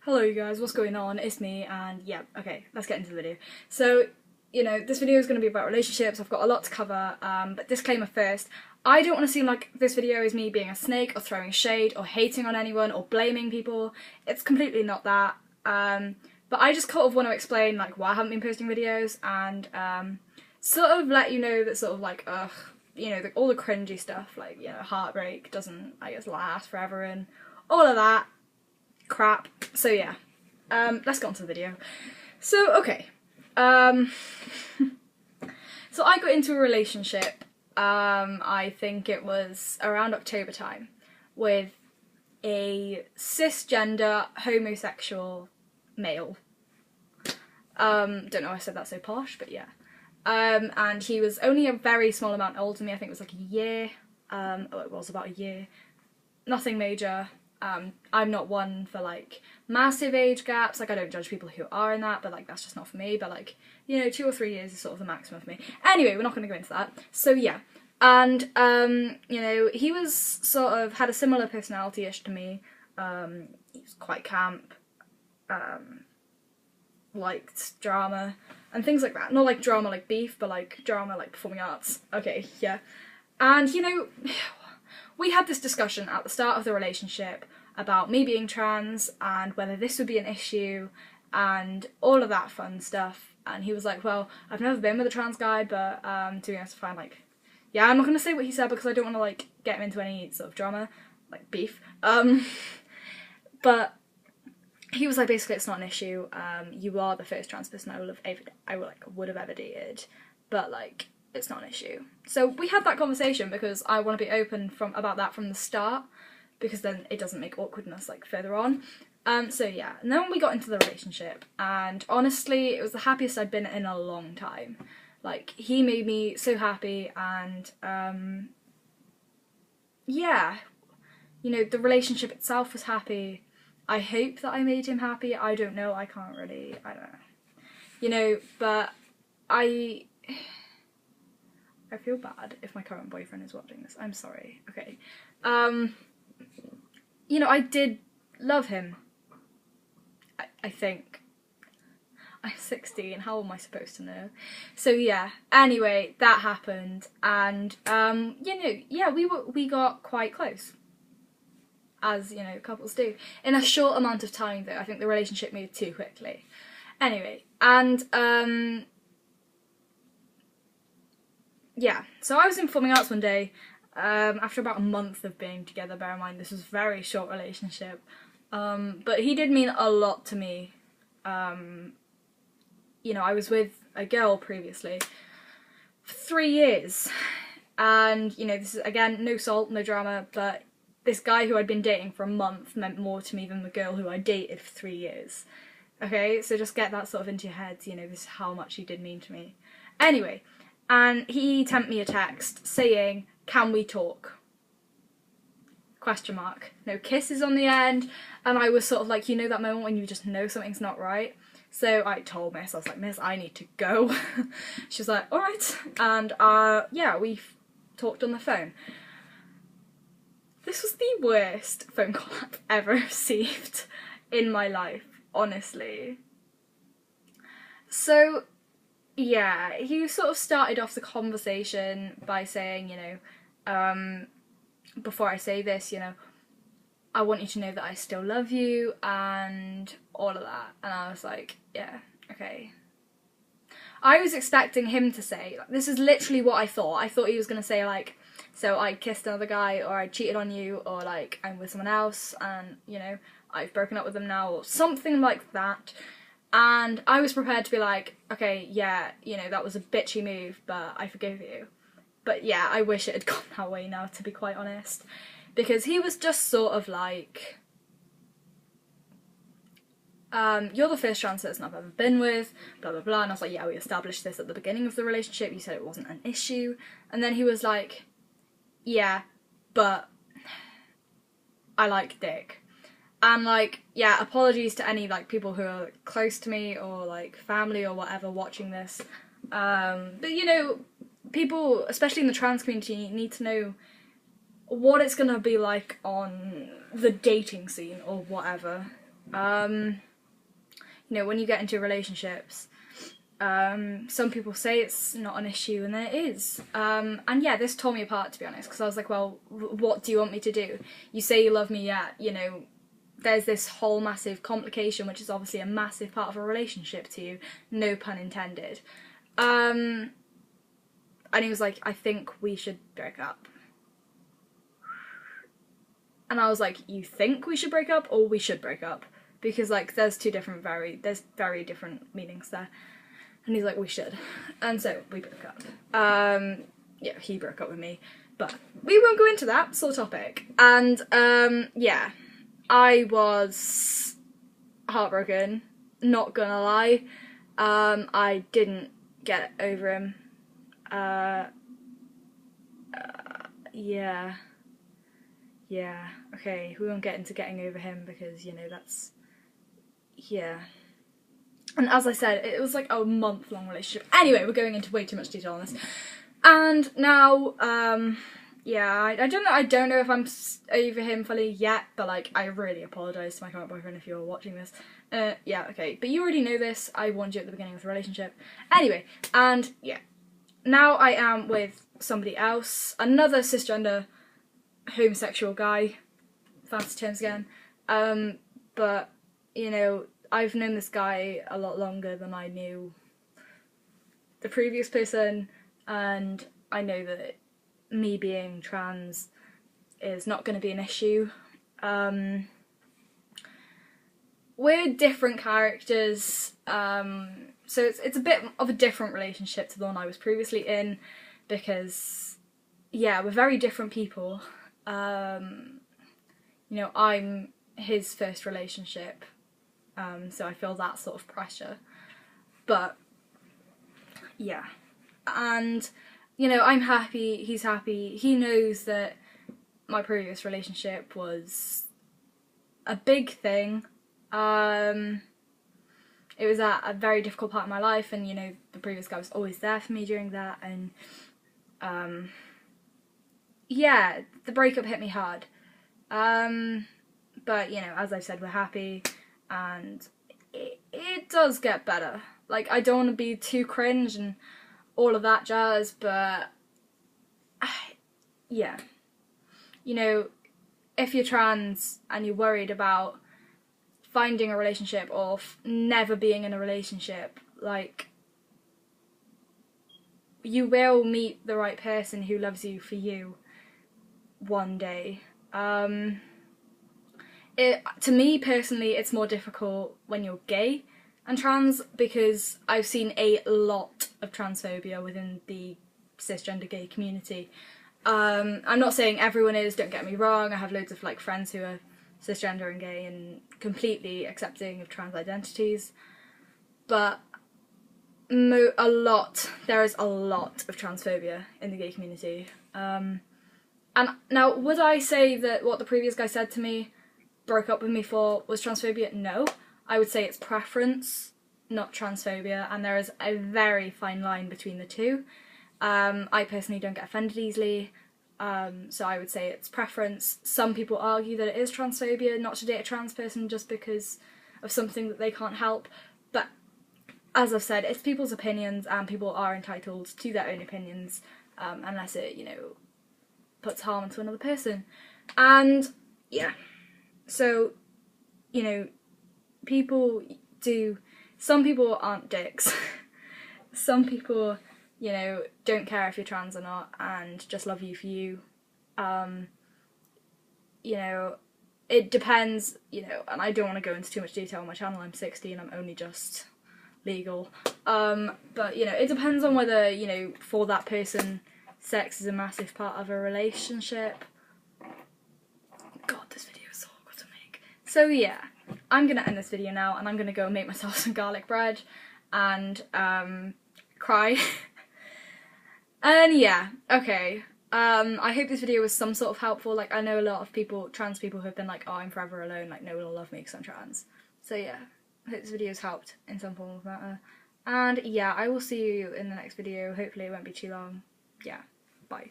Hello you guys, what's going on? It's me, and yeah, okay, let's get into the video. So, you know, this video is going to be about relationships. I've got a lot to cover, but disclaimer first, I don't want to seem like this video is me being a snake or throwing shade or hating on anyone or blaming people. It's completely not that. But I just kind of want to explain like why I haven't been posting videos and sort of let you know that sort of like, you know, all the cringy stuff, like, you know, heartbreak doesn't, I guess, last forever and all of that crap. So yeah, let's get on to the video. So, okay. So I got into a relationship, I think it was around October time, with a cisgender homosexual male. Don't know why I said that so posh, but yeah. And he was only a very small amount older than me. I think it was like a year. Oh, it was about a year. Nothing major. I'm not one for like massive age gaps. Like, I don't judge people who are in that, but like that's just not for me. But like, you know, 2 or 3 years is sort of the maximum for me. Anyway, we're not going to go into that. So yeah, and you know, he was sort of had a similar personality-ish to me. He was quite camp, liked drama and things like that. Not like drama like beef, but like drama like performing arts. Okay, yeah. And you know, we had this discussion at the start of the relationship about me being trans and whether this would be an issue and all of that fun stuff. And he was like, well, I've never been with a trans guy, but to be honest, fine, like, yeah, I'm not going to say what he said because I don't want to like get him into any sort of drama, like beef. But he was like, basically, it's not an issue. You are the first trans person I would have ever dated, but like, it's not an issue. So we had that conversation because I want to be open about that from the start, because then it doesn't make awkwardness like further on. So yeah, and then we got into the relationship, and honestly, it was the happiest I'd been in a long time. Like, he made me so happy, and yeah, you know, the relationship itself was happy. I hope that I made him happy. I don't know. I don't know. You know, but I feel bad if my current boyfriend is watching this. I'm sorry. Okay. You know, I did love him. I think. I'm 16, how am I supposed to know? So yeah, anyway, that happened, and you know, yeah, we got quite close. As, you know, couples do. In a short amount of time though, I think the relationship moved too quickly. Anyway, and yeah, so I was in performing arts one day, after about a month of being together. Bear in mind, this was a very short relationship, but he did mean a lot to me. You know, I was with a girl previously for 3 years, and, you know, this is, again, no salt, no drama, but this guy who I'd been dating for a month meant more to me than the girl who I dated for 3 years. Okay, so just get that sort of into your heads, you know, this is how much he did mean to me. Anyway, and he sent me a text saying, can we talk? Question mark. No kisses on the end, and I was sort of like, you know that moment when you just know something's not right? So I told Miss, I was like, Miss, I need to go. She was like, alright, and yeah, we talked on the phone. This was the worst phone call I've ever received in my life, honestly. So yeah, he sort of started off the conversation by saying, you know, before I say this, you know, I want you to know that I still love you and all of that. And I was like, yeah, okay. I was expecting him to say, like, this is literally what I thought. I thought he was going to say, like, so I kissed another guy, or I cheated on you, or like I'm with someone else and, you know, I've broken up with them now, or something like that. And I was prepared to be like, okay, yeah, you know, that was a bitchy move, but I forgive you. But yeah, I wish it had gone that way now, to be quite honest. Because he was just sort of like, you're the first trans person I've ever been with, blah blah blah. And I was like, yeah, we established this at the beginning of the relationship, you said it wasn't an issue. And then he was like, yeah, but I like dick. And like, yeah, apologies to any like people who are close to me or like family or whatever watching this. But you know, people, especially in the trans community, need to know what it's gonna be like on the dating scene or whatever. You know, when you get into relationships, some people say it's not an issue, and then it is. And yeah, this tore me apart, to be honest, because I was like, well, what do you want me to do? You say you love me, yeah, you know, there's this whole massive complication, which is obviously a massive part of a relationship to you, no pun intended. And he was like, I think we should break up. And I was like, you think we should break up, or we should break up? Because, like, there's very different meanings there. And he's like, we should. And so we broke up. Yeah, he broke up with me, but we won't go into that sore topic. And yeah, I was heartbroken, not gonna lie. I didn't get over him. Yeah, okay, we won't get into getting over him because, you know, that's, yeah. And as I said, it was like a month-long relationship. Anyway, we're going into way too much detail on this. And now, yeah, I don't know if I'm over him fully yet, but, like, I really apologise to my current boyfriend if you're watching this. Yeah, okay, but you already know this. I warned you at the beginning of the relationship. Anyway, and, yeah. Now I am with somebody else, another cisgender homosexual guy, fancy terms again, but, you know, I've known this guy a lot longer than I knew the previous person, and I know that me being trans is not going to be an issue. We're different characters, so it's a bit of a different relationship to the one I was previously in, because, yeah, we're very different people. You know, I'm his first relationship, so I feel that sort of pressure, but yeah, and, you know, I'm happy, he's happy, he knows that my previous relationship was a big thing. It was at a very difficult part of my life, and, you know, the previous guy was always there for me during that, and yeah, the breakup hit me hard. But, you know, as I've said, we're happy, and it does get better. Like, I don't want to be too cringe and all of that jazz, but yeah. You know, if you're trans and you're worried about finding a relationship or never being in a relationship, like, you will meet the right person who loves you for you one day. To me personally, it's more difficult when you're gay and trans, because I've seen a lot of transphobia within the cisgender gay community. I'm not saying everyone is, don't get me wrong, I have loads of, like, friends who are cisgender and gay and completely accepting of trans identities, but there is a lot of transphobia in the gay community. And now, would I say that what the previous guy said to me, broke up with me for, was transphobia? No. I would say it's preference, not transphobia, and there is a very fine line between the two. I personally don't get offended easily, so I would say it's preference. Some people argue that it is transphobia not to date a trans person just because of something that they can't help, but as I've said, it's people's opinions, and people are entitled to their own opinions, unless it, you know, puts harm to another person. And yeah, so, you know, some people aren't dicks. Some people, you know, don't care if you're trans or not and just love you for you. You know, it depends, you know, and I don't want to go into too much detail on my channel, I'm 16, I'm only just legal. But, you know, it depends on whether, you know, for that person, sex is a massive part of a relationship. God, this video is so awkward to make. So yeah, I'm gonna end this video now, and I'm gonna go make myself some garlic bread and cry. And yeah, okay. I hope this video was some sort of helpful. Like, I know a lot of people, trans people, who have been like, oh, I'm forever alone, like, no one will love me because I'm trans. So yeah, I hope this video has helped in some form of matter. And yeah, I will see you in the next video. Hopefully it won't be too long. Yeah, bye.